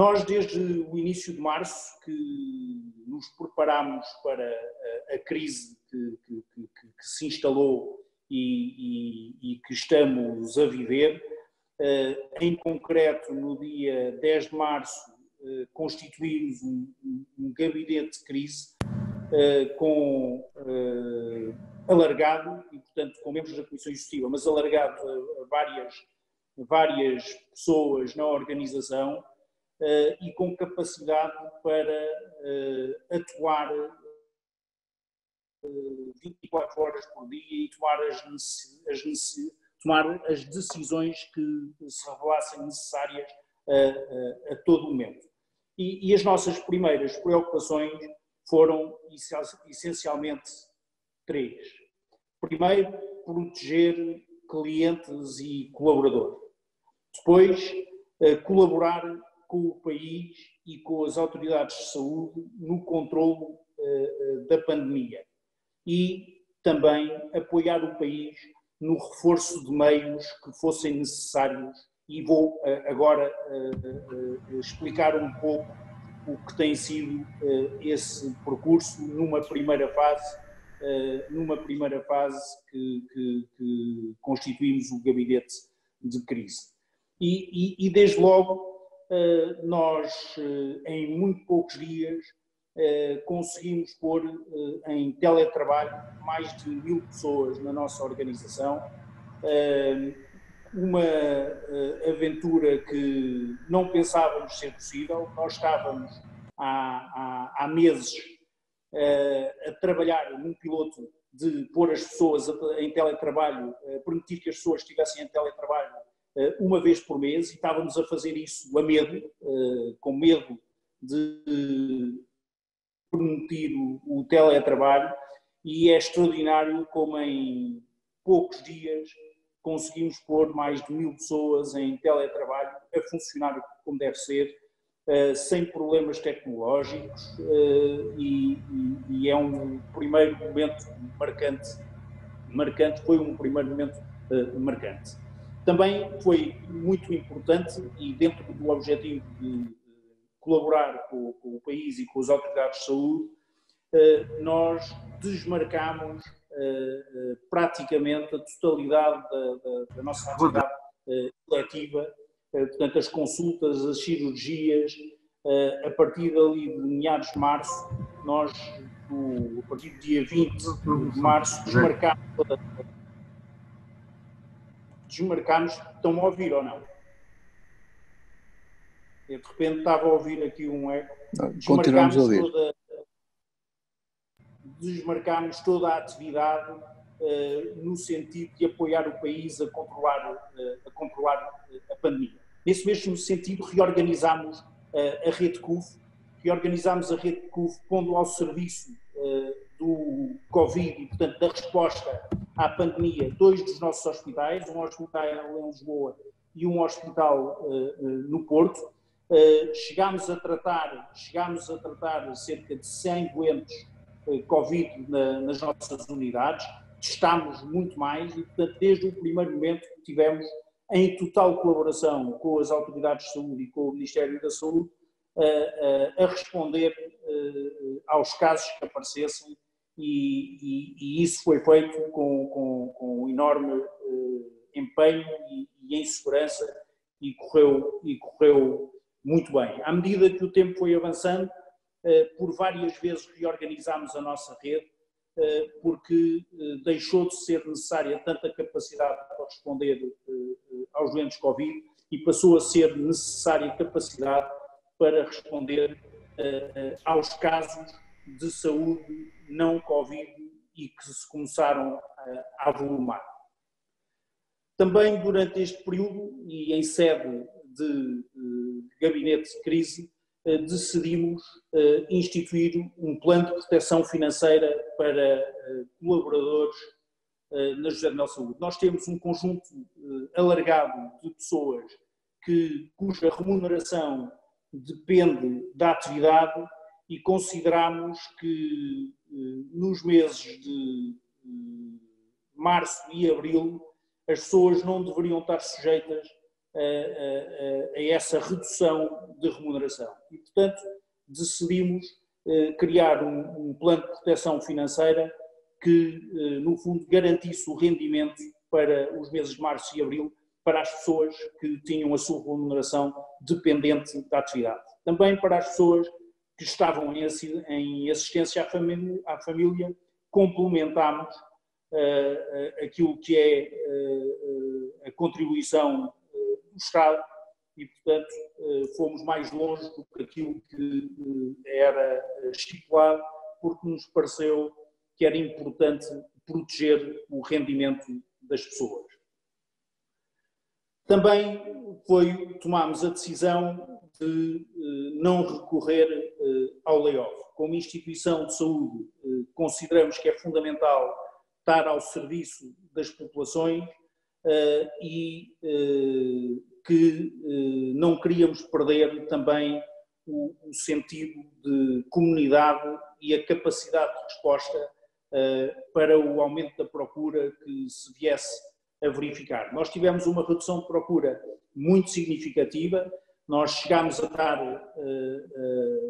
Nós, desde o início de março, que nos preparámos para a crise que se instalou e que estamos a viver. Em concreto, no dia 10 de março, constituímos um gabinete de crise alargado, e portanto com membros da Comissão Executiva, mas alargado a várias pessoas na organização, e com capacidade para atuar 24 horas por dia e tomar as decisões que se revelassem necessárias a todo momento. E as nossas primeiras preocupações foram essencialmente três. Primeiro, proteger clientes e colaboradores. Depois, colaborar com o país e com as autoridades de saúde no controlo da pandemia. E também apoiar o país no reforço de meios que fossem necessários, e vou agora explicar um pouco o que tem sido esse percurso numa primeira fase que constituímos o gabinete de crise. E desde logo nós, em muito poucos dias, conseguimos pôr em teletrabalho mais de 1000 pessoas na nossa organização, uma aventura que não pensávamos ser possível. Nós estávamos há meses a trabalhar num piloto de pôr as pessoas em teletrabalho, permitir que as pessoas estivessem em teletrabalho uma vez por mês, e estávamos a fazer isso a medo, com medo de permitir o teletrabalho, e é extraordinário como em poucos dias conseguimos pôr mais de 1000 pessoas em teletrabalho a funcionar como deve ser, sem problemas tecnológicos, e é um primeiro momento marcante, foi um primeiro momento marcante. Também foi muito importante, e dentro do objetivo de colaborar com o país e com as autoridades de saúde, nós desmarcámos praticamente a totalidade da nossa atividade coletiva, portanto as consultas, as cirurgias, a partir dali de meados de março, nós, a partir do dia 20 de março, desmarcámos. Estão-me a ouvir ou não? Eu, de repente estava a ouvir aqui um eco. Continuamos a ouvir. Desmarcámos toda a atividade no sentido de apoiar o país a controlar a pandemia. Nesse mesmo sentido, reorganizámos a rede CUF, pondo ao serviço do Covid e, portanto, da resposta à pandemia, 2 dos nossos hospitais, um hospital em Lisboa e um hospital no Porto. Chegámos a tratar cerca de 100 doentes Covid nas nossas unidades, testámos muito mais e, portanto, desde o primeiro momento tivemos, em total colaboração com as autoridades de saúde e com o Ministério da Saúde, a responder aos casos que aparecessem, e isso foi feito com enorme empenho e em segurança, e correu muito bem. À medida que o tempo foi avançando, por várias vezes reorganizámos a nossa rede, porque deixou de ser necessária tanta capacidade para responder aos doentes Covid e passou a ser necessária capacidade para responder aos casos de saúde não Covid e que se começaram a avolumar. Também durante este período, e em sede de gabinete de crise, decidimos instituir um plano de proteção financeira para colaboradores na José de Mel Saúde. Nós temos um conjunto alargado de pessoas cuja remuneração depende da atividade, e consideramos que nos meses de março e abril as pessoas não deveriam estar sujeitas a essa redução de remuneração. E, portanto, decidimos criar um plano de proteção financeira que, no fundo, garantisse o rendimento para os meses de março e abril para as pessoas que tinham a sua remuneração dependente da atividade. Também para as pessoas que estavam em assistência à família, complementámos aquilo que é a contribuição do Estado e, portanto, fomos mais longe do que aquilo que era estipulado, porque nos pareceu que era importante proteger o rendimento das pessoas. Também tomámos a decisão de não recorrer ao layoff. Como instituição de saúde, consideramos que é fundamental estar ao serviço das populações e que não queríamos perder também o sentido de comunidade e a capacidade de resposta para o aumento da procura que se viesse a verificar. Nós tivemos uma redução de procura muito significativa, nós chegámos a estar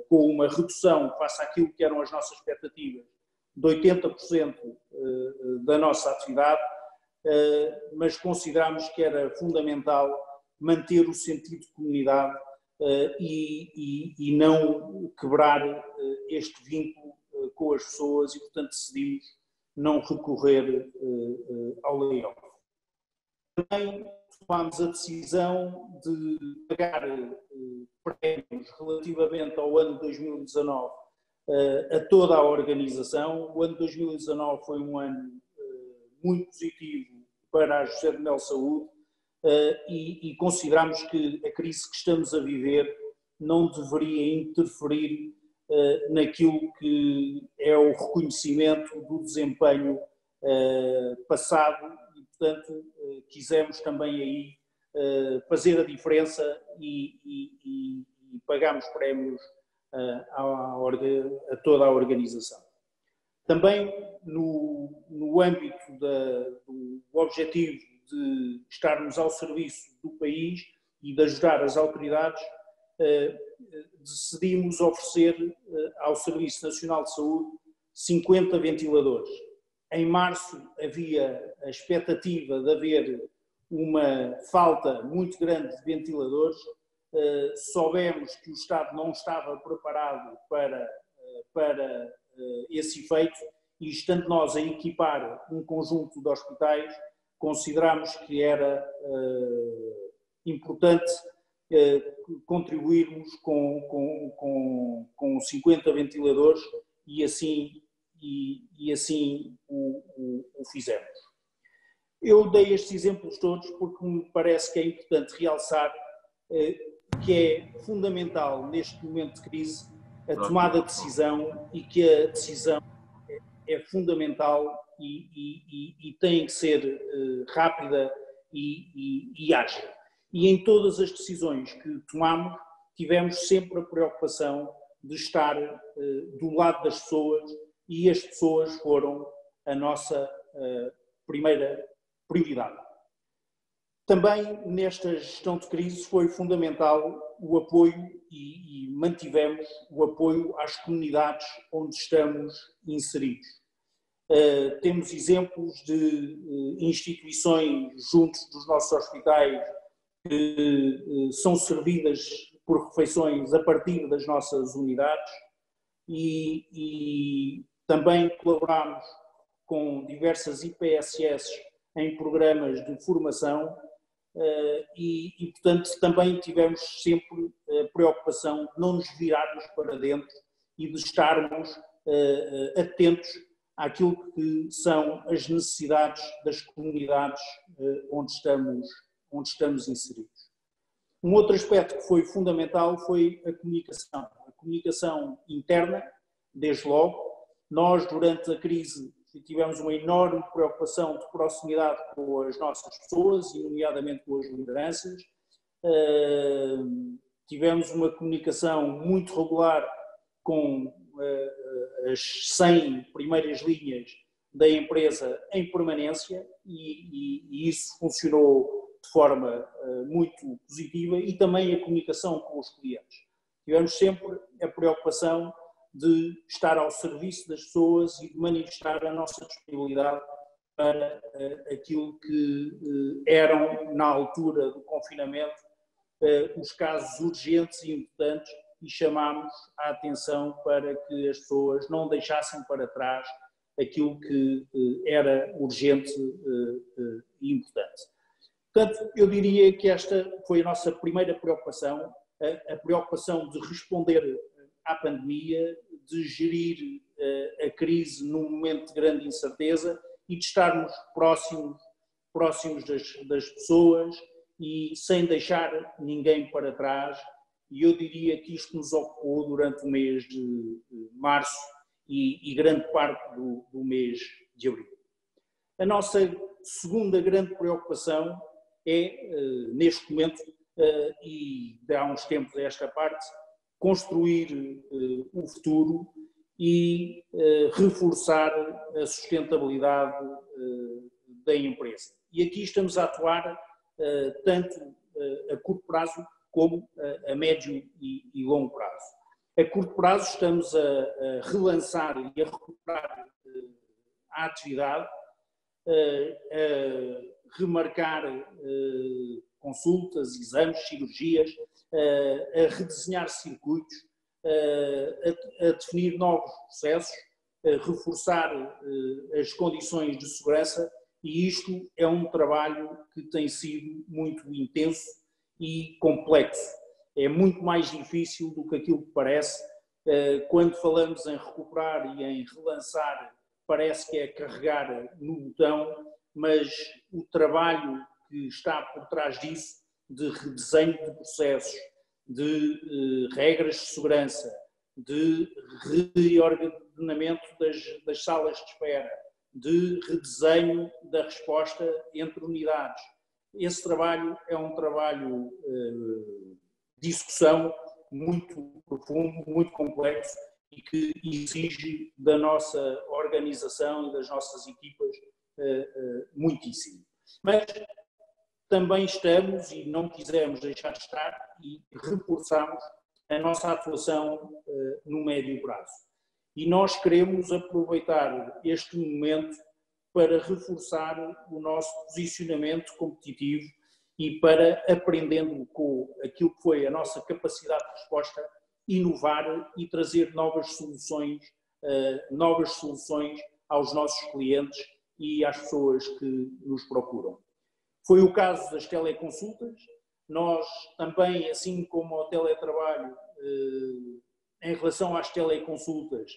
com uma redução face àquilo que eram as nossas expectativas de 80% da nossa atividade, mas considerámos que era fundamental manter o sentido de comunidade e não quebrar este vínculo com as pessoas e, portanto, decidimos não recorrer ao layoff. Também tomámos a decisão de pagar prémios relativamente ao ano 2019 a toda a organização. O ano 2019 foi um ano muito positivo para a José de Mel Saúde e consideramos que a crise que estamos a viver não deveria interferir naquilo que é o reconhecimento do desempenho passado e, portanto, quisemos também aí fazer a diferença e pagámos prémios a toda a organização. Também no âmbito do objetivo de estarmos ao serviço do país e de ajudar as autoridades, decidimos oferecer ao Serviço Nacional de Saúde 50 ventiladores. Em março havia a expectativa de haver uma falta muito grande de ventiladores. Soubemos que o Estado não estava preparado para esse efeito e, estando nós a equipar um conjunto de hospitais, consideramos que era importante contribuirmos com 50 ventiladores e assim o fizemos. Eu dei estes exemplos todos porque me parece que é importante realçar que é fundamental neste momento de crise a tomada de decisão e que a decisão é fundamental e tem que ser rápida e ágil. E em todas as decisões que tomamos, tivemos sempre a preocupação de estar do lado das pessoas e as pessoas foram a nossa primeira prioridade. Também nesta gestão de crise foi fundamental o apoio e mantivemos o apoio às comunidades onde estamos inseridos. Temos exemplos de instituições juntos dos nossos hospitais que são servidas por refeições a partir das nossas unidades e também colaboramos com diversas IPSS em programas de formação e, portanto, também tivemos sempre a preocupação de não nos virarmos para dentro e de estarmos atentos àquilo que são as necessidades das comunidades onde estamos inseridos. Um outro aspecto que foi fundamental foi a comunicação interna, desde logo. Nós, durante a crise, tivemos uma enorme preocupação de proximidade com as nossas pessoas, e nomeadamente com as lideranças. Tivemos uma comunicação muito regular com as 100 primeiras linhas da empresa em permanência e isso funcionou de forma muito positiva, e também a comunicação com os clientes. Tivemos sempre a preocupação de estar ao serviço das pessoas e de manifestar a nossa disponibilidade para aquilo que eram, na altura do confinamento, os casos urgentes e importantes, e chamámos a atenção para que as pessoas não deixassem para trás aquilo que era urgente e importante. Portanto, eu diria que esta foi a nossa primeira preocupação, a preocupação de responder à pandemia, de gerir a crise num momento de grande incerteza e de estarmos próximos das pessoas e sem deixar ninguém para trás. E eu diria que isto nos ocupou durante o mês de março e grande parte do mês de abril. A nossa segunda grande preocupação é, neste momento, e de há uns tempos a esta parte, construir o futuro e reforçar a sustentabilidade da empresa. E aqui estamos a atuar tanto a curto prazo como a médio e longo prazo. A curto prazo estamos a relançar e a recuperar a atividade, a remarcar consultas, exames, cirurgias, a redesenhar circuitos, a definir novos processos, a reforçar as condições de segurança, e isto é um trabalho que tem sido muito intenso e complexo. É muito mais difícil do que aquilo que parece. Quando falamos em recuperar e em relançar, parece que é carregar no botão, mas o trabalho que está por trás disso, de redesenho de processos, de regras de segurança, de reordenamento das salas de espera, de redesenho da resposta entre unidades. Esse trabalho é um trabalho de execução muito profundo, muito complexo, e que exige da nossa organização e das nossas equipas muitíssimo. Mas também estamos, e não quisemos deixar de estar, e reforçamos a nossa atuação no médio prazo. E nós queremos aproveitar este momento para reforçar o nosso posicionamento competitivo e para, aprendendo com aquilo que foi a nossa capacidade de resposta, inovar e trazer novas soluções aos nossos clientes e às pessoas que nos procuram. Foi o caso das teleconsultas. Nós também, assim como ao teletrabalho, em relação às teleconsultas,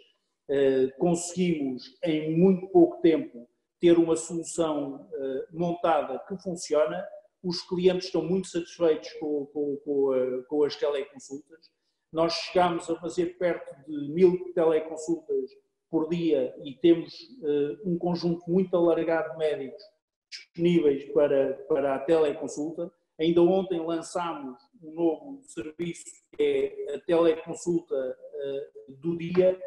conseguimos em muito pouco tempo ter uma solução montada que funciona. Os clientes estão muito satisfeitos com as teleconsultas. Nós chegámos a fazer perto de 1000 teleconsultas por dia e temos um conjunto muito alargado de médicos disponíveis para a teleconsulta. Ainda ontem lançámos um novo serviço, que é a teleconsulta do dia,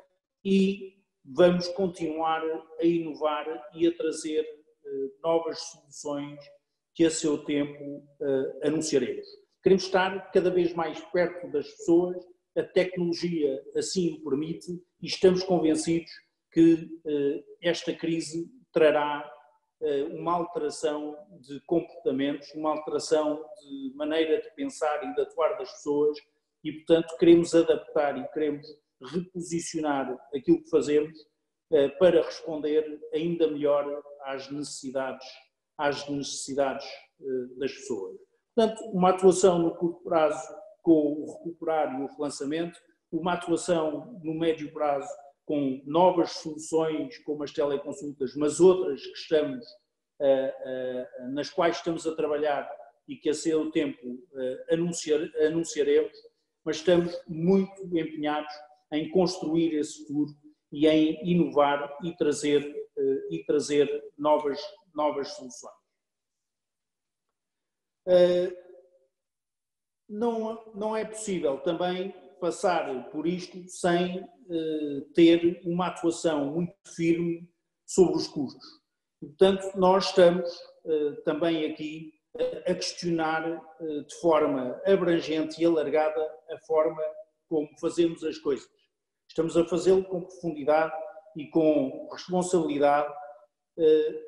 e vamos continuar a inovar e a trazer novas soluções que a seu tempo anunciaremos. Queremos estar cada vez mais perto das pessoas, a tecnologia assim o permite, e estamos convencidos que esta crise trará uma alteração de comportamentos, uma alteração de maneira de pensar e de atuar das pessoas, e portanto queremos adaptar e queremos reposicionar aquilo que fazemos para responder ainda melhor às necessidades das pessoas. Portanto, uma atuação no curto prazo com o recuperar e o relançamento, uma atuação no médio prazo com novas soluções como as teleconsultas, mas outras que estamos, nas quais estamos a trabalhar e que a seu tempo anunciaremos, mas estamos muito empenhados em construir esse futuro e em inovar e trazer novas soluções. Não é possível também passar por isto sem ter uma atuação muito firme sobre os custos. E, portanto, nós estamos também aqui a questionar de forma abrangente e alargada a forma como fazemos as coisas. Estamos a fazê-lo com profundidade e com responsabilidade,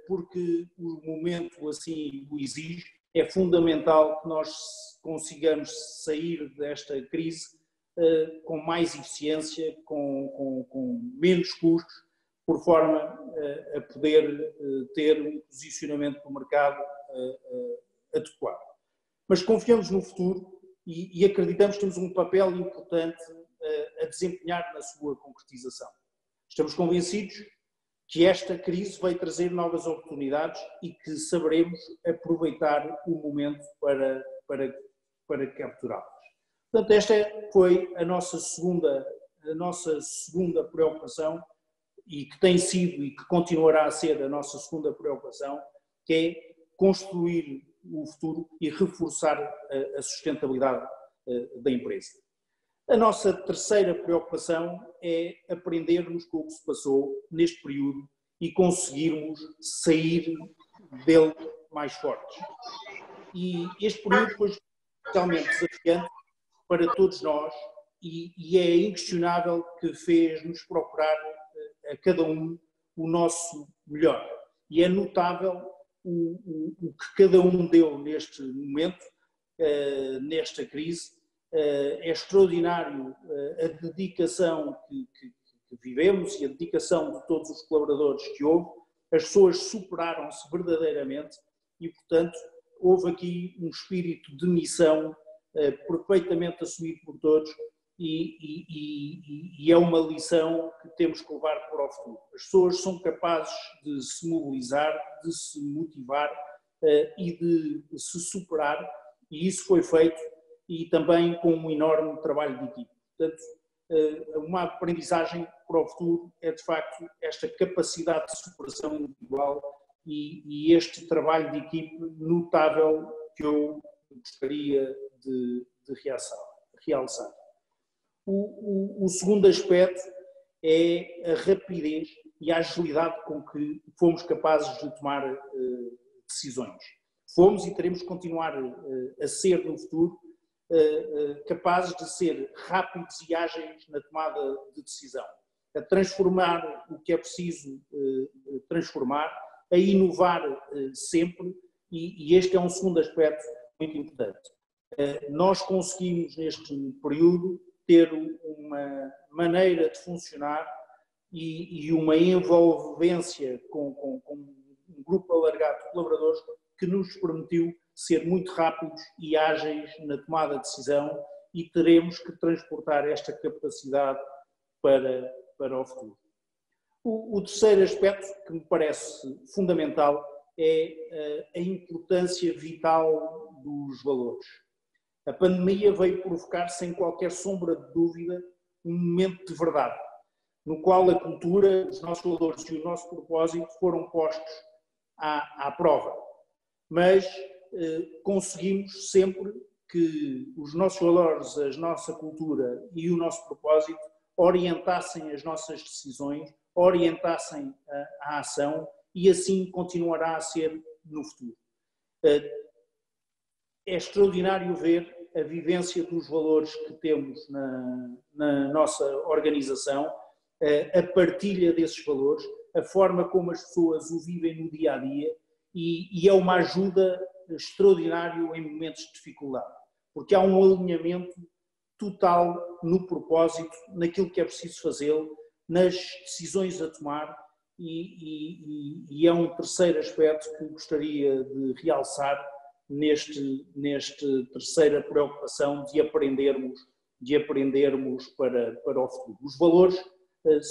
porque o momento assim o exige. É fundamental que nós consigamos sair desta crise com mais eficiência, com menos custos, por forma a poder ter um posicionamento no mercado adequado. Mas confiamos no futuro e acreditamos que temos um papel importante a desempenhar na sua concretização. Estamos convencidos que esta crise vai trazer novas oportunidades e que saberemos aproveitar o momento para capturá-las. Portanto, esta foi a nossa segunda preocupação, e que tem sido e que continuará a ser a nossa segunda preocupação, que é construir o futuro e reforçar a sustentabilidade da empresa. A nossa terceira preocupação é aprendermos com o que se passou neste período e conseguirmos sair dele mais fortes. E este período foi especialmente desafiante para todos nós e é inquestionável que fez-nos procurar a cada um o nosso melhor. E é notável o que cada um deu neste momento, nesta crise. É extraordinário a dedicação que vivemos e a dedicação de todos os colaboradores que houve. As pessoas superaram-se verdadeiramente e, portanto, houve aqui um espírito de missão perfeitamente assumido por todos e é uma lição que temos que levar para o futuro. As pessoas são capazes de se mobilizar, de se motivar e de se superar, e isso foi feito e também com um enorme trabalho de equipe. Portanto, uma aprendizagem para o futuro é, de facto, esta capacidade de superação individual e este trabalho de equipe notável que eu gostaria de realçar. O segundo aspecto é a rapidez e a agilidade com que fomos capazes de tomar decisões. Fomos e teremos que continuar a ser no futuro capazes de ser rápidos e ágeis na tomada de decisão, a transformar o que é preciso transformar, a inovar sempre, e este é um segundo aspecto muito importante. Nós conseguimos neste período ter uma maneira de funcionar e uma envolvência com um grupo alargado de colaboradores que nos permitiu ser muito rápidos e ágeis na tomada de decisão, e teremos que transportar esta capacidade para o futuro. O terceiro aspecto que me parece fundamental é a importância vital dos valores. A pandemia veio provocar, sem qualquer sombra de dúvida, um momento de verdade, no qual a cultura, os nossos valores e o nosso propósito foram postos à prova. Mas conseguimos sempre que os nossos valores, a nossa cultura e o nosso propósito orientassem as nossas decisões, orientassem a ação, e assim continuará a ser no futuro. É extraordinário ver a vivência dos valores que temos na nossa organização, a partilha desses valores, a forma como as pessoas o vivem no dia a dia, e é uma ajuda extraordinária em momentos de dificuldade, porque há um alinhamento total no propósito, naquilo que é preciso fazê-lo, nas decisões a tomar, e é um terceiro aspecto que gostaria de realçar neste terceira preocupação de aprendermos para o futuro. Os valores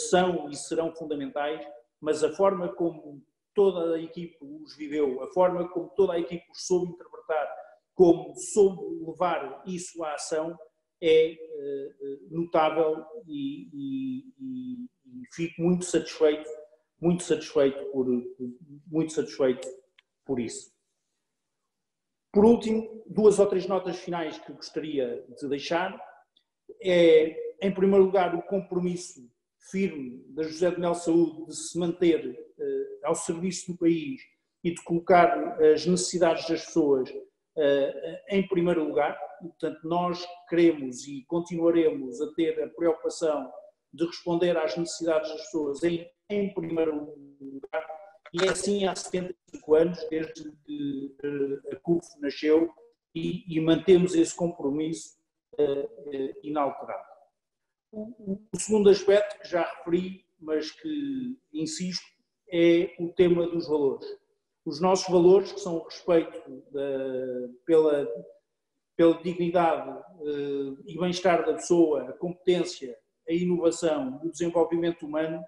são e serão fundamentais, mas a forma como toda a equipe os viveu, a forma como toda a equipe os soube interpretar, como soube levar isso à ação, é notável, e fico muito satisfeito por isso. Por último, 2 ou 3 notas finais que gostaria de deixar. Em primeiro lugar, o compromisso firme da José de Mel Saúde de se manter ao serviço do país e de colocar as necessidades das pessoas em primeiro lugar. E, portanto, nós queremos e continuaremos a ter a preocupação de responder às necessidades das pessoas em primeiro lugar, e é assim há 75 anos, desde que a CUF nasceu, e mantemos esse compromisso inalterado. O segundo aspecto que já referi, mas que insisto, é o tema dos valores. Os nossos valores, que são o respeito pela dignidade e bem-estar da pessoa, a competência, a inovação e o desenvolvimento humano,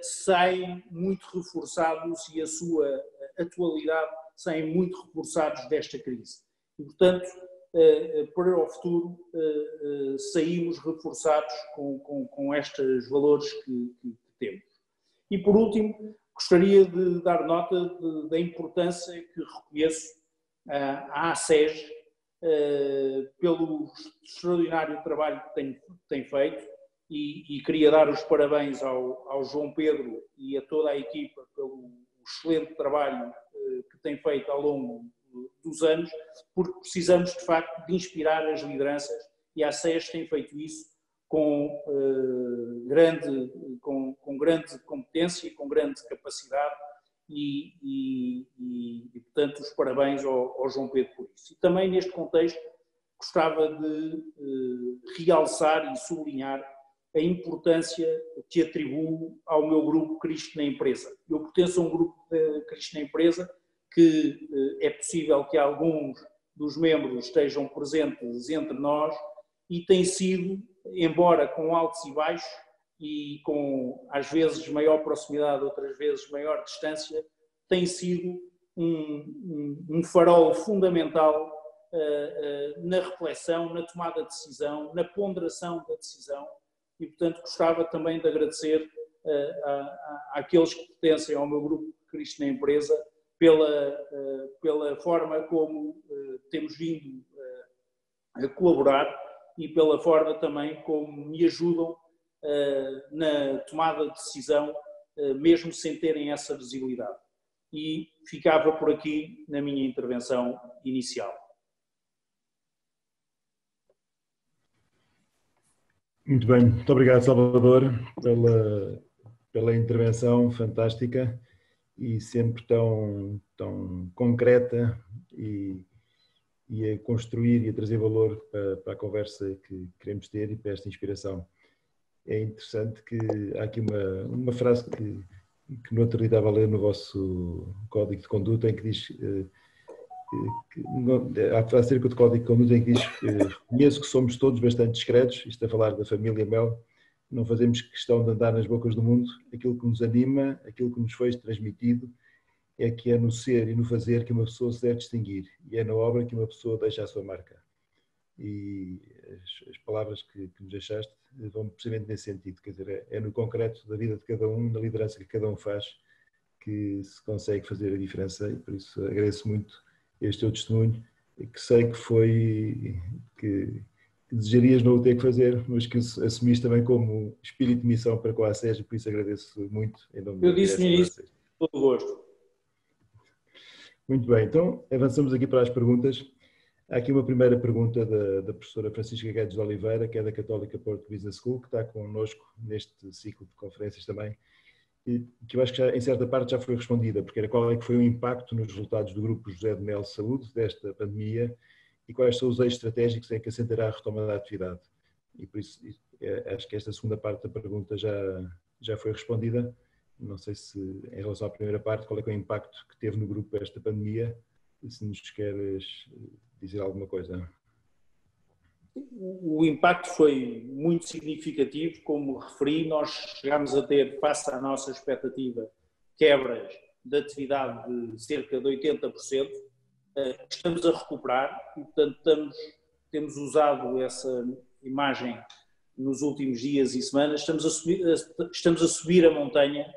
saem muito reforçados, e a sua atualidade saem muito reforçados desta crise. E, portanto, para o futuro, saímos reforçados com estes valores que temos. E, por último, gostaria de dar nota da importância que reconheço à ACES pelo extraordinário trabalho que tem feito, e queria dar os parabéns ao João Pedro e a toda a equipa pelo excelente trabalho que tem feito ao longo dos anos, porque precisamos de facto de inspirar as lideranças, e a ACES tem feito isso com grande competência e com grande capacidade, e portanto os parabéns ao João Pedro por isso. E também neste contexto gostava de realçar e sublinhar a importância que atribuo ao meu grupo Cristo na Empresa. Eu pertenço a um grupo Cristo na Empresa que é possível que alguns dos membros estejam presentes entre nós, e tem sido, embora com altos e baixos e com às vezes maior proximidade, outras vezes maior distância, tem sido um farol fundamental na reflexão, na tomada de decisão, na ponderação da decisão. E, portanto, gostava também de agradecer àqueles que pertencem ao meu grupo Cristo na Empresa pela forma como temos vindo a colaborar, e pela forma também como me ajudam na tomada de decisão, mesmo sem terem essa visibilidade. E ficava por aqui na minha intervenção inicial. Muito bem, muito obrigado, Salvador, pela intervenção fantástica e sempre tão concreta, e a construir e a trazer valor para a conversa que queremos ter e para esta inspiração. É interessante que há aqui uma frase que no outro dia estava a ler no vosso Código de Conduta, em que diz, há acerca do Código de Conduta em que diz: reconheço que somos todos bastante discretos, isto a falar da família Mel, não fazemos questão de andar nas bocas do mundo, aquilo que nos anima, aquilo que nos foi transmitido, é que é no ser e no fazer que uma pessoa se deve distinguir, e é na obra que uma pessoa deixa a sua marca. E as palavras que nos deixaste vão precisamente nesse sentido, quer dizer, é no concreto da vida de cada um, na liderança que cada um faz, que se consegue fazer a diferença, e por isso agradeço muito este teu testemunho, que sei que desejarias não o ter que fazer, mas que assumiste também como espírito de missão para com a ACES, e por isso agradeço muito em nome Eu disse no início, com todo gosto. Muito bem, então avançamos aqui para as perguntas. Há aqui uma primeira pergunta da professora Francisca Guedes de Oliveira, que é da Católica Porto Business School, que está connosco neste ciclo de conferências também, e que eu acho que em certa parte já foi respondida, porque era qual é que foi o impacto nos resultados do Grupo José de Mel Saúde desta pandemia, e quais são os eixos estratégicos em que assentará a retoma da atividade. E por isso acho que esta segunda parte da pergunta já foi respondida. Não sei se, em relação à primeira parte, qual é que é o impacto que teve no grupo esta pandemia, e se nos queres dizer alguma coisa. O impacto foi muito significativo, como referi, nós chegámos a ter, face à nossa expectativa, quebras de atividade de cerca de 80%, estamos a recuperar e, portanto, temos usado essa imagem nos últimos dias e semanas, estamos a subir a montanha,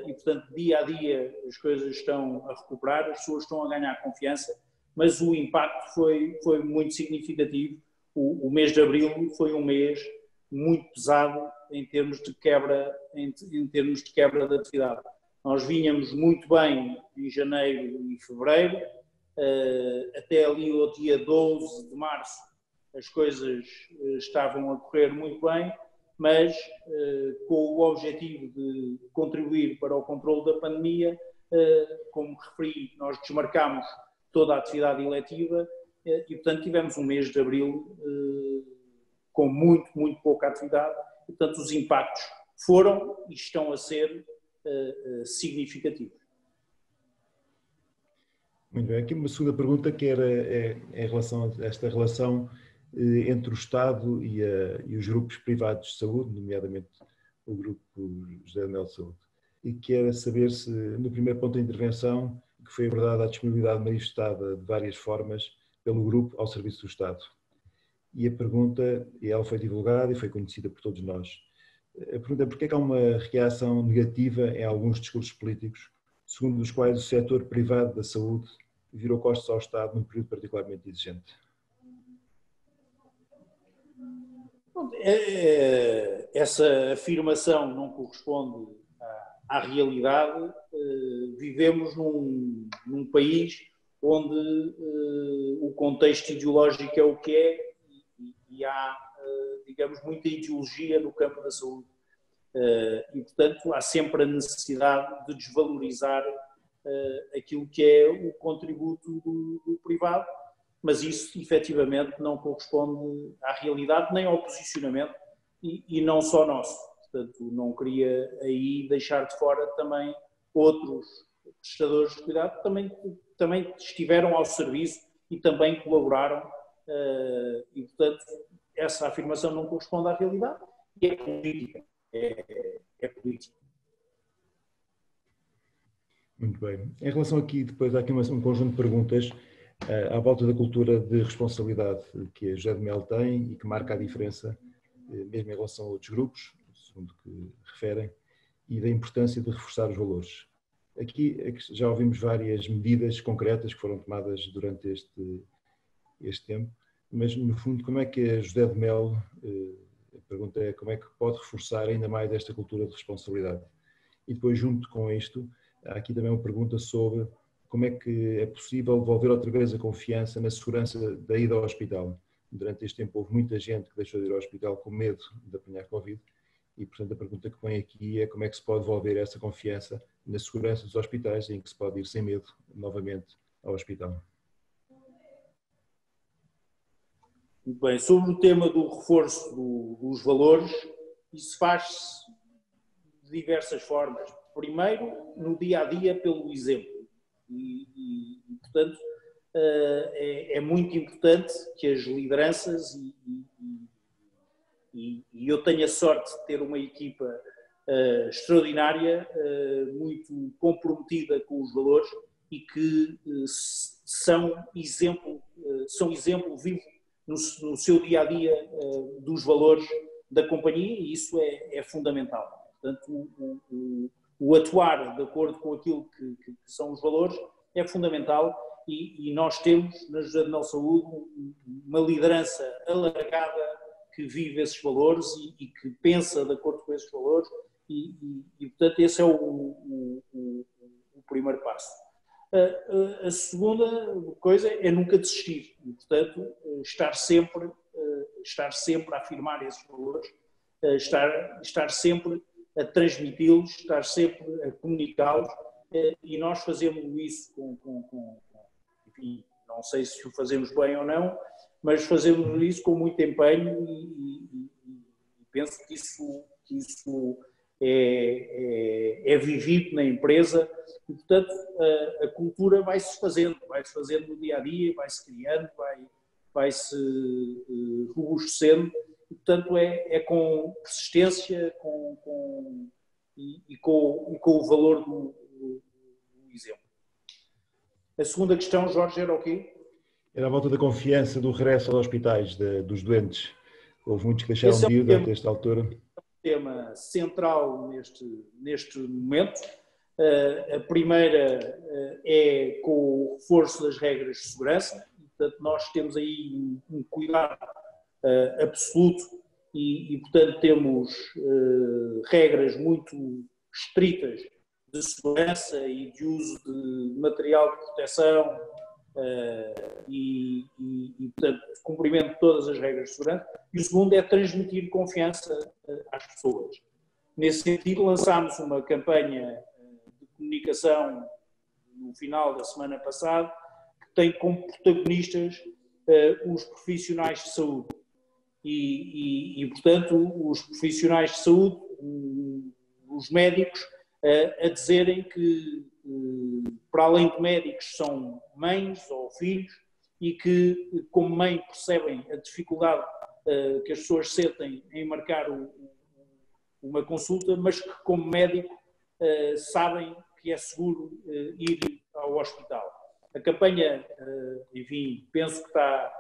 e, portanto, dia a dia as coisas estão a recuperar, as pessoas estão a ganhar confiança, mas o impacto foi muito significativo. O mês de abril foi um mês muito pesado em termos de quebra de atividade. Nós vínhamos muito bem em janeiro e fevereiro, Até ali o dia 12 de março as coisas estavam a correr muito bem, mas com o objetivo de contribuir para o controle da pandemia, como referi, nós desmarcámos toda a atividade eletiva e, portanto, tivemos um mês de abril com muito pouca atividade e, portanto, os impactos foram e estão a ser significativos. Muito bem. Aqui uma segunda pergunta que era em relação a esta relação entre o Estado e os grupos privados de saúde, nomeadamente o grupo José de Mel Saúde, e que era saber se, no primeiro ponto da intervenção, que foi abordada a disponibilidade manifestada de várias formas pelo grupo ao serviço do Estado. E a pergunta, e ela foi divulgada e foi conhecida por todos nós, a pergunta é porque é que há uma reação negativa em alguns discursos políticos, segundo os quais o setor privado da saúde virou costas ao Estado num período particularmente exigente? Essa afirmação não corresponde à realidade. Vivemos num país onde o contexto ideológico é o que é e há, digamos, muita ideologia no campo da saúde. E, portanto, há sempre a necessidade de desvalorizar aquilo que é o contributo do privado, mas isso efetivamente não corresponde à realidade nem ao posicionamento e não só nosso. Portanto, não queria aí deixar de fora também outros prestadores de cuidado que também estiveram ao serviço e também colaboraram e, portanto, essa afirmação não corresponde à realidade e é política. É política. Muito bem. Em relação aqui, depois há aqui um conjunto de perguntas à volta da cultura de responsabilidade que a José de Mel tem e que marca a diferença, mesmo em relação a outros grupos, segundo que referem, e da importância de reforçar os valores. Aqui já ouvimos várias medidas concretas que foram tomadas durante este tempo, mas no fundo como é que a José de Mel, a pergunta é como é que pode reforçar ainda mais esta cultura de responsabilidade? E depois junto com isto, há aqui também uma pergunta sobre como é que é possível devolver outra vez a confiança na segurança da ida ao hospital. Durante este tempo houve muita gente que deixou de ir ao hospital com medo de apanhar Covid e, portanto, a pergunta que vem aqui é como é que se pode devolver essa confiança na segurança dos hospitais em que se pode ir sem medo novamente ao hospital. Muito bem. Sobre o tema do reforço dos valores, isso faz-se de diversas formas. Primeiro, no dia-a-dia, pelo exemplo. E portanto, é muito importante que as lideranças e eu tenho a sorte de ter uma equipa extraordinária, muito comprometida com os valores e que são exemplo vivo no seu dia-a-dia dos valores da companhia e isso é fundamental. Portanto, o atuar de acordo com aquilo que são os valores é fundamental e nós temos na José de Mel Saúde uma liderança alargada que vive esses valores e que pensa de acordo com esses valores e portanto, esse é o primeiro passo. A segunda coisa é nunca desistir e, portanto, estar sempre a afirmar esses valores, estar sempre a transmiti-los, estar sempre a comunicá-los e nós fazemos isso enfim, não sei se o fazemos bem ou não, mas fazemos isso com muito empenho e penso que isso é vivido na empresa e, portanto, a cultura vai-se fazendo no dia-a-dia, vai-se criando, vai-se robustecendo e, portanto, é com persistência e com o valor do exemplo. A segunda questão, Jorge, era o quê? Era à volta da confiança do regresso aos hospitais dos doentes. Houve muitos que deixaram de ir durante esta altura. É um tema central neste momento. A primeira é com o reforço das regras de segurança. Portanto, nós temos aí um cuidado absoluto e, portanto, temos regras muito estritas de segurança e de uso de material de proteção, portanto, cumprimento de todas as regras de segurança. E o segundo é transmitir confiança às pessoas. Nesse sentido, lançámos uma campanha de comunicação no final da semana passada, que tem como protagonistas os profissionais de saúde. Portanto, os profissionais de saúde, os médicos, a dizerem que, para além de médicos, são mães ou filhos e que, como mãe, percebem a dificuldade que as pessoas sentem em marcar uma consulta, mas que, como médico, sabem que é seguro ir ao hospital. A campanha, enfim, penso que está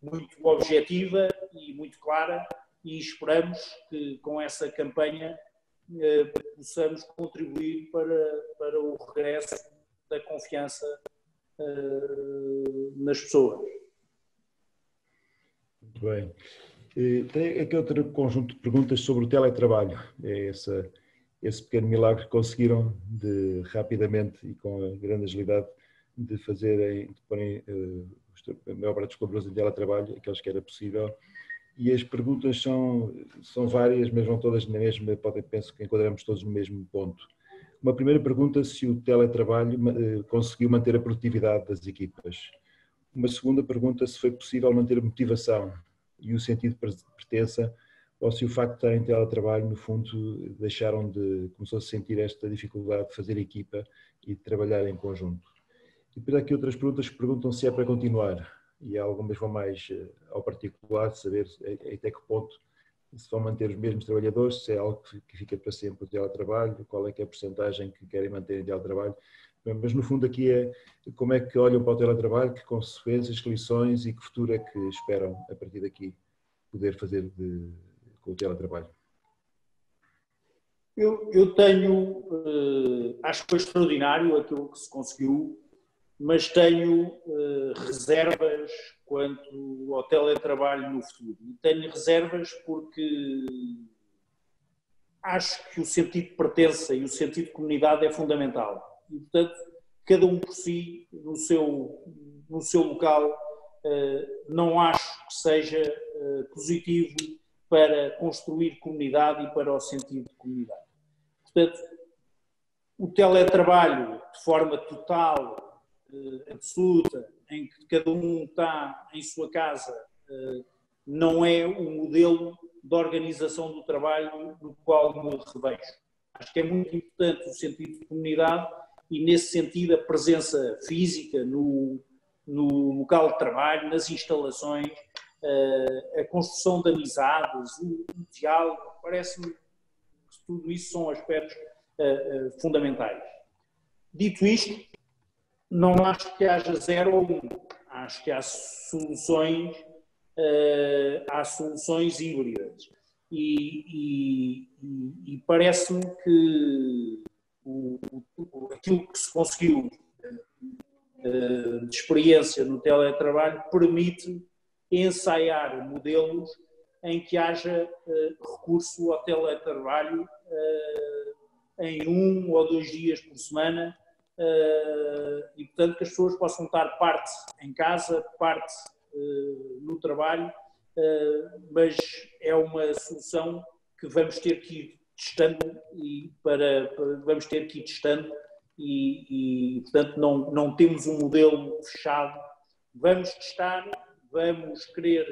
muito objetiva e muito clara, e esperamos que com essa campanha possamos contribuir para o regresso da confiança nas pessoas. Muito bem. Tem aqui outro conjunto de perguntas sobre o teletrabalho. É esse pequeno milagre que conseguiram rapidamente e com grande agilidade de porem a maior parte dos colaboradores em teletrabalho, aqueles que era possível. E as perguntas são várias, mas vão todas na mesma, penso que enquadramos todos no mesmo ponto. Uma primeira pergunta, se o teletrabalho conseguiu manter a produtividade das equipas. Uma segunda pergunta, se foi possível manter a motivação e o sentido de pertença, ou se o facto de estarem em teletrabalho, no fundo, começou a sentir esta dificuldade de fazer equipa e de trabalhar em conjunto. E depois há aqui outras perguntas que perguntam se é para continuar, e algumas vão mais ao particular, saber até que ponto se vão manter os mesmos trabalhadores, se é algo que fica para sempre o teletrabalho, qual é que é a percentagem que querem manter em teletrabalho. Mas no fundo aqui é como é que olham para o teletrabalho, que consequências, que lições e que futuro é que esperam a partir daqui poder fazer com o teletrabalho. Eu tenho, acho que foi extraordinário aquilo que se conseguiu, mas tenho reservas quanto ao teletrabalho no futuro. E tenho reservas porque acho que o sentido de pertença e o sentido de comunidade é fundamental. E, portanto, cada um por si, no seu local, não acho que seja positivo para construir comunidade e para o sentido de comunidade. Portanto, o teletrabalho de forma total, absoluta, em que cada um está em sua casa, não é um modelo de organização do trabalho no qual me revejo. Acho que é muito importante o sentido de comunidade e, nesse sentido, a presença física no local de trabalho, nas instalações, a construção de amizades, o diálogo, parece-me que tudo isso são aspectos fundamentais. Dito isto, não acho que haja 0 ou 1, acho que há soluções híbridas e parece-me que aquilo que se conseguiu de experiência no teletrabalho permite ensaiar modelos em que haja recurso ao teletrabalho em 1 ou 2 dias por semana e, portanto, que as pessoas possam estar parte em casa, parte no trabalho, mas é uma solução que vamos ter que ir testando e portanto, não temos um modelo fechado. Vamos testar, vamos querer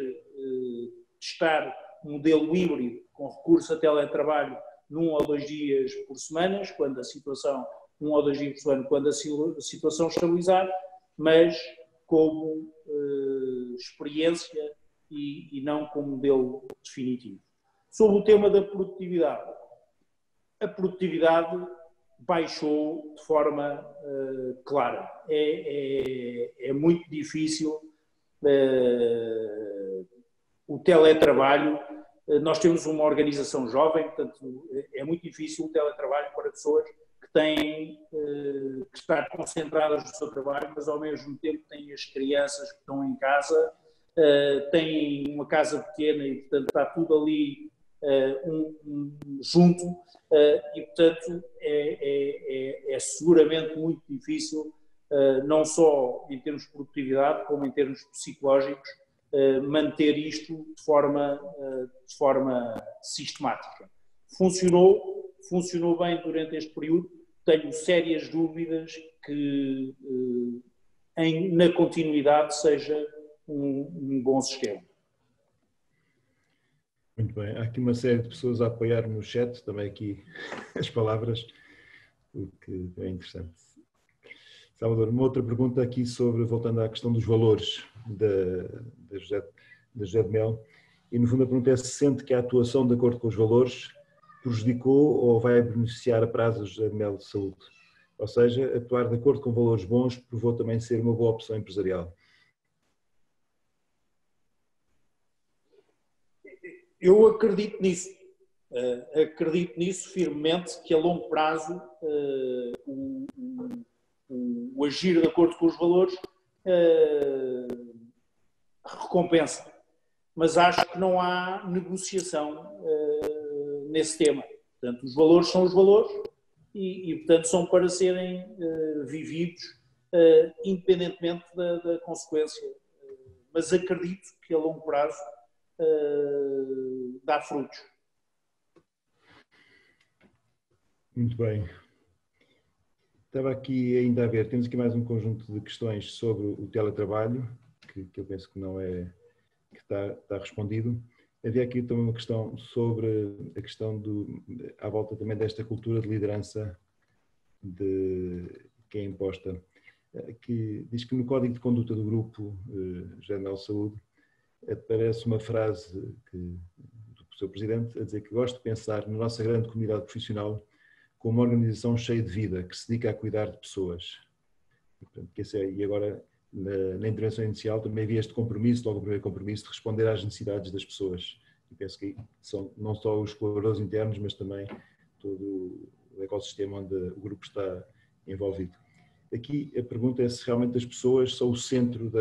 testar um modelo híbrido com recurso a teletrabalho num ou 2 dias por semana, quando a situação, 1 ou 2 dias por semana, quando a situação estabilizar, mas como experiência e não como modelo definitivo. Sobre o tema da produtividade, a produtividade baixou de forma clara. É muito difícil o teletrabalho. Nós temos uma organização jovem, portanto, é muito difícil o teletrabalho para pessoas que têm que estar concentradas no seu trabalho, mas ao mesmo tempo têm as crianças que estão em casa, têm uma casa pequena e, portanto, está tudo ali junto e, portanto, é seguramente muito difícil não só em termos de produtividade, como em termos psicológicos, manter isto de forma sistemática. Funcionou bem durante este período. Tenho sérias dúvidas que na continuidade seja um bom sistema. Muito bem. Há aqui uma série de pessoas a apoiar no chat, também aqui as palavras, o que é interessante. Salvador, uma outra pergunta aqui sobre, voltando à questão dos valores da José de Mel, e no fundo a pergunta é se sente que a atuação de acordo com os valores prejudicou ou vai beneficiar a prazo José de Mel de Saúde. Ou seja, atuar de acordo com valores bons provou também ser uma boa opção empresarial. Eu acredito nisso. Acredito nisso firmemente, que a longo prazo o agir de acordo com os valores recompensa. Mas acho que não há negociação nesse tema. Portanto, os valores são os valores e portanto, são para serem vividos independentemente da consequência. Mas acredito que a longo prazo dá frutos. Muito bem. Estava aqui ainda a ver, temos aqui mais um conjunto de questões sobre o teletrabalho, que eu penso que não é, que está respondido. Havia aqui também uma questão sobre a questão à volta também desta cultura de liderança que é imposta, que diz que no Código de Conduta do Grupo Geral de Saúde aparece uma frase do seu Presidente a dizer que gosto de pensar na nossa grande comunidade profissional como uma organização cheia de vida, que se dedica a cuidar de pessoas. E agora, na intervenção inicial, também havia este compromisso, logo o primeiro compromisso, de responder às necessidades das pessoas. E penso que são não só os colaboradores internos, mas também todo o ecossistema onde o grupo está envolvido. Aqui a pergunta é se realmente as pessoas são o centro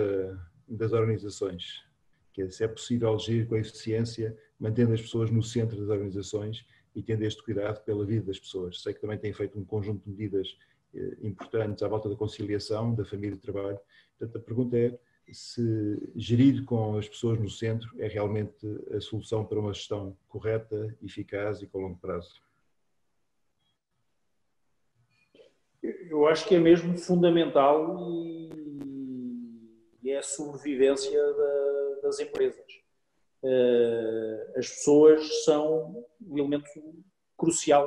das organizações, que é se é possível agir com a eficiência, mantendo as pessoas no centro das organizações e tendo este cuidado pela vida das pessoas. Sei que também tem feito um conjunto de medidas importantes à volta da conciliação, da família e do trabalho. Portanto, a pergunta é se gerir com as pessoas no centro é realmente a solução para uma gestão correta, eficaz e com longo prazo. Eu acho que é mesmo fundamental e é a sobrevivência das empresas. As pessoas são um elemento crucial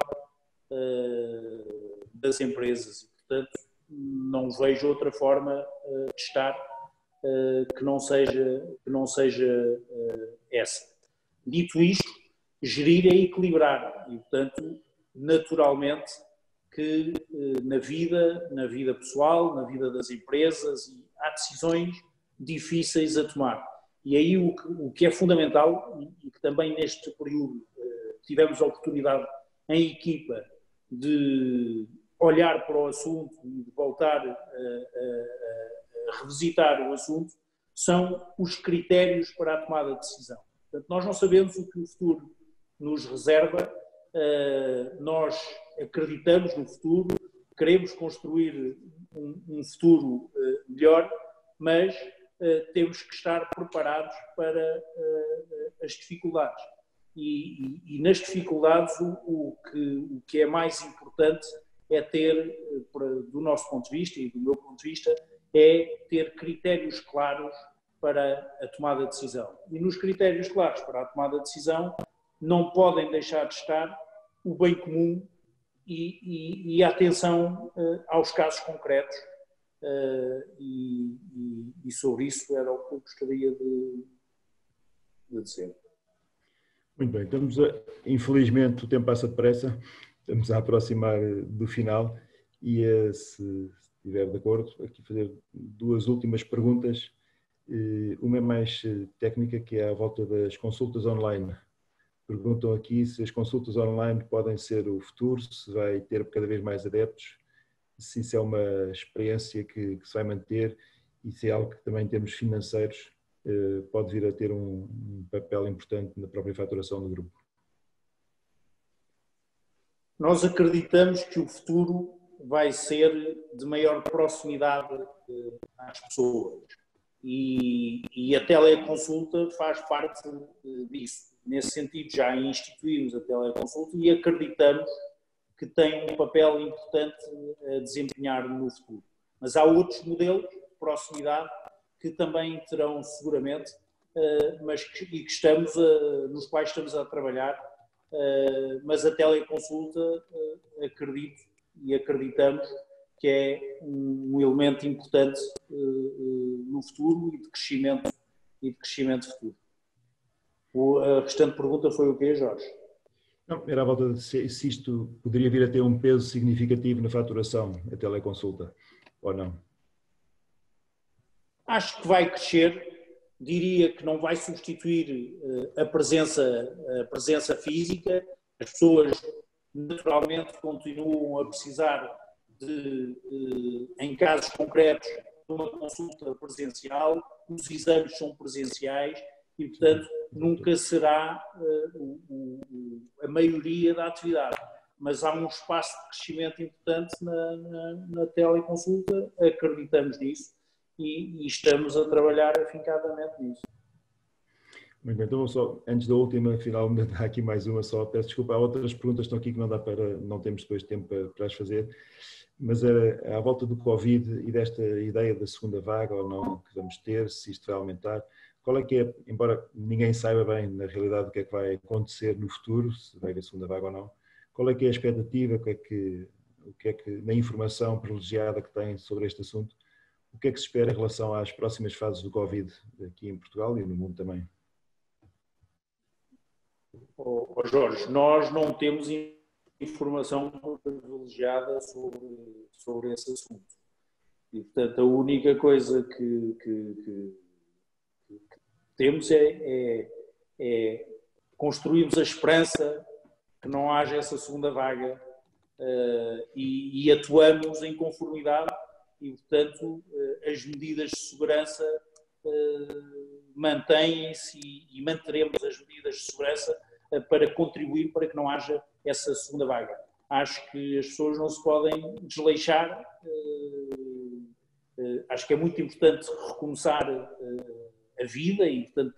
das empresas e, portanto, não vejo outra forma de estar que não seja essa. Dito isto, gerir é equilibrar e, portanto, naturalmente que na vida pessoal, na vida das empresas, há decisões difíceis a tomar. E aí o que é fundamental, e que também neste período tivemos a oportunidade em equipa de olhar para o assunto e de voltar a revisitar o assunto, são os critérios para a tomada de decisão. Portanto, nós não sabemos o que o futuro nos reserva, nós acreditamos no futuro, queremos construir um futuro melhor, mas temos que estar preparados para as dificuldades. E nas dificuldades o que é mais importante é ter, do nosso ponto de vista e do meu ponto de vista, é ter critérios claros para a tomada de decisão. E nos critérios claros para a tomada de decisão não podem deixar de estar o bem comum e a atenção aos casos concretos. E sobre isso era o que eu gostaria de dizer. Muito bem, infelizmente o tempo passa depressa, estamos a aproximar do final e se estiver de acordo, aqui fazer duas últimas perguntas. Uma é mais técnica, que é à volta das consultas online. Perguntam aqui se as consultas online podem ser o futuro, se vai ter cada vez mais adeptos, se isso é uma experiência que se vai manter e se é algo que também em termos financeiros pode vir a ter um papel importante na própria faturação do grupo. Nós acreditamos que o futuro vai ser de maior proximidade às pessoas. E a teleconsulta faz parte disso. Nesse sentido, já instituímos a teleconsulta e acreditamos que tem um papel importante a desempenhar no futuro. Mas há outros modelos de proximidade que também terão seguramente, nos quais estamos a trabalhar, mas a teleconsulta acredito e acreditamos que é um elemento importante no futuro e de crescimento futuro. A restante pergunta foi o quê, Jorge? Não, era à volta de se isto poderia vir a ter um peso significativo na faturação, a teleconsulta, ou não? Acho que vai crescer, diria que não vai substituir a presença física, as pessoas naturalmente continuam a precisar em casos concretos, de uma consulta presencial, os exames são presenciais e, portanto, nunca será a maioria da atividade. Mas há um espaço de crescimento importante na teleconsulta, acreditamos nisso e estamos a trabalhar afincadamente nisso. Muito bem, então só, antes da última, finalmente há aqui mais uma só, peço desculpa, há outras perguntas que estão aqui que não temos depois tempo para as fazer, mas à volta do Covid e desta ideia da segunda vaga ou não que vamos ter, se isto vai aumentar, qual é que é, embora ninguém saiba bem na realidade o que é que vai acontecer no futuro, se vai haver segunda vaga ou não, qual é que é a expectativa, o que é que na informação privilegiada que tem sobre este assunto, o que é que se espera em relação às próximas fases do Covid aqui em Portugal e no mundo também? Jorge, nós não temos informação privilegiada sobre esse assunto. E, portanto, a única coisa que temos é construirmos a esperança que não haja essa segunda vaga e atuamos em conformidade e, portanto, as medidas de segurança mantêm-se e manteremos as medidas de segurança para contribuir para que não haja essa segunda vaga. Acho que as pessoas não se podem desleixar, acho que é muito importante recomeçar a vida e, portanto,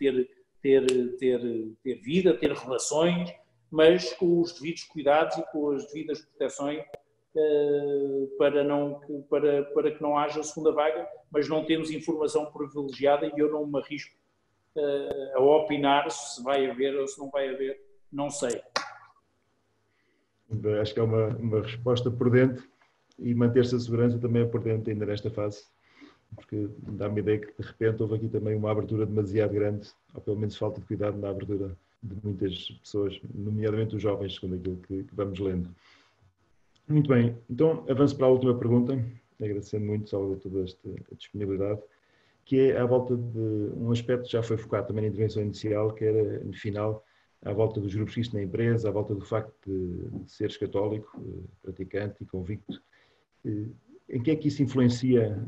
ter vida, ter relações, mas com os devidos cuidados e com as devidas proteções para que não haja segunda vaga, mas não temos informação privilegiada e eu não me arrisco a opinar se vai haver ou se não vai haver, não sei. Acho que é uma resposta prudente e manter-se a segurança também é prudente ainda nesta fase, porque dá-me a ideia que de repente houve aqui também uma abertura demasiado grande, ou pelo menos falta de cuidado na abertura de muitas pessoas, nomeadamente os jovens, segundo aquilo que vamos lendo. Muito bem, então avanço para a última pergunta, agradecendo muito, Salvador, toda esta disponibilidade, que é à volta de um aspecto que já foi focado também na intervenção inicial, que era, no final, à volta dos grupos de risco na empresa, à volta do facto de seres católico, praticante e convicto. Em que é que isso influencia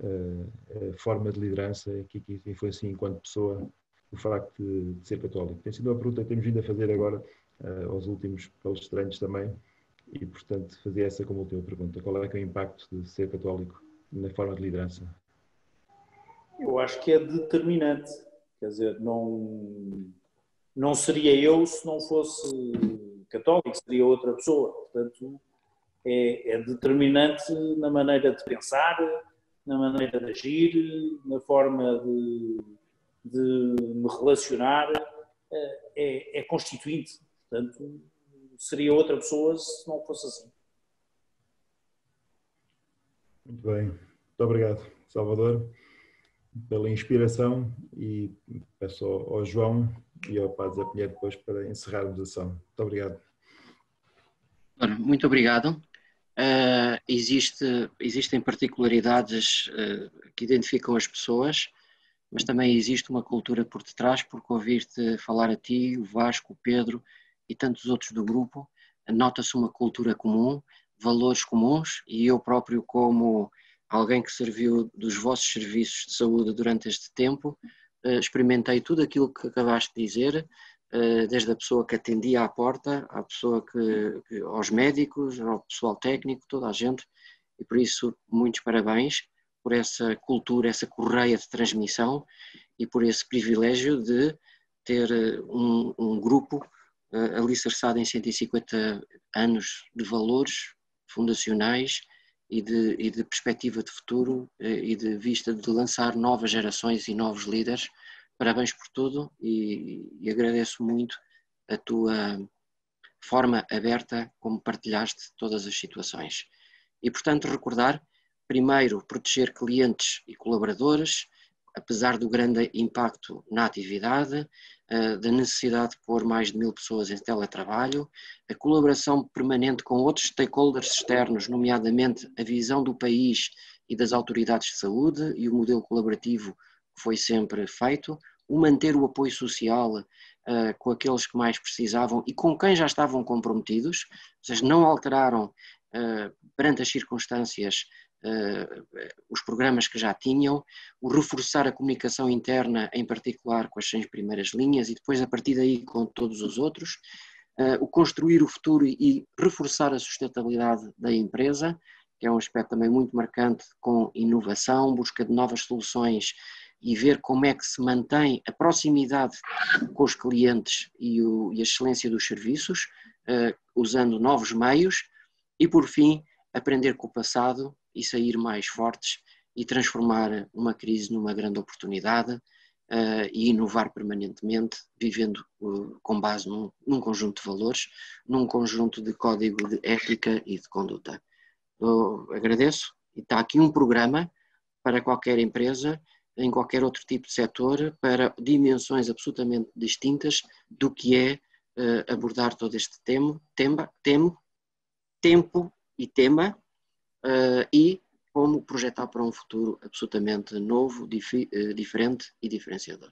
a forma de liderança? Em que é que isso influencia enquanto pessoa o facto de ser católico? Tem sido uma pergunta que temos vindo a fazer agora aos últimos palestrantes também e, portanto, fazer essa como última pergunta. Qual é que é o impacto de ser católico na forma de liderança? Eu acho que é determinante. Quer dizer, não seria eu se não fosse católico, seria outra pessoa. Portanto, é determinante na maneira de pensar, na maneira de agir, na forma de me relacionar, é constituinte. Portanto, seria outra pessoa se não fosse assim. Muito bem. Muito obrigado, Salvador, pela inspiração e peço ao João e ao Padre Zé Pinheiro depois para encerrarmos a sessão. Muito obrigado. Muito obrigado. Existem particularidades que identificam as pessoas, mas também existe uma cultura por detrás, porque ouvir-te falar a ti, o Vasco, o Pedro e tantos outros do grupo, nota-se uma cultura comum, valores comuns, e eu próprio, como alguém que serviu dos vossos serviços de saúde durante este tempo, experimentei tudo aquilo que acabaste de dizer, desde a pessoa que atendia à porta, à pessoa aos médicos, ao pessoal técnico, toda a gente, e por isso muitos parabéns por essa cultura, essa correia de transmissão e por esse privilégio de ter um grupo alicerçado em 150 anos de valores fundacionais e de perspectiva de futuro e de vista de lançar novas gerações e novos líderes. Parabéns por tudo e agradeço muito a tua forma aberta como partilhaste todas as situações. E, portanto, recordar, primeiro, proteger clientes e colaboradores, apesar do grande impacto na atividade, da necessidade de pôr mais de 1000 pessoas em teletrabalho, a colaboração permanente com outros stakeholders externos, nomeadamente a visão do país e das autoridades de saúde e o modelo colaborativo que foi sempre feito, o manter o apoio social com aqueles que mais precisavam e com quem já estavam comprometidos, ou seja, não alteraram perante as circunstâncias os programas que já tinham, o reforçar a comunicação interna, em particular com as 100 primeiras linhas e depois a partir daí com todos os outros, o construir o futuro e reforçar a sustentabilidade da empresa, que é um aspecto também muito marcante com inovação, busca de novas soluções e ver como é que se mantém a proximidade com os clientes e a excelência dos serviços, usando novos meios e, por fim, aprender com o passado e sair mais fortes e transformar uma crise numa grande oportunidade e inovar permanentemente, vivendo com base num conjunto de valores, num conjunto de código de ética e de conduta. Eu agradeço e está aqui um programa para qualquer empresa, em qualquer outro tipo de setor, para dimensões absolutamente distintas do que é abordar todo este tempo e tema e como projetar para um futuro absolutamente novo, diferente e diferenciador.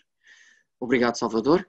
Obrigado, Salvador.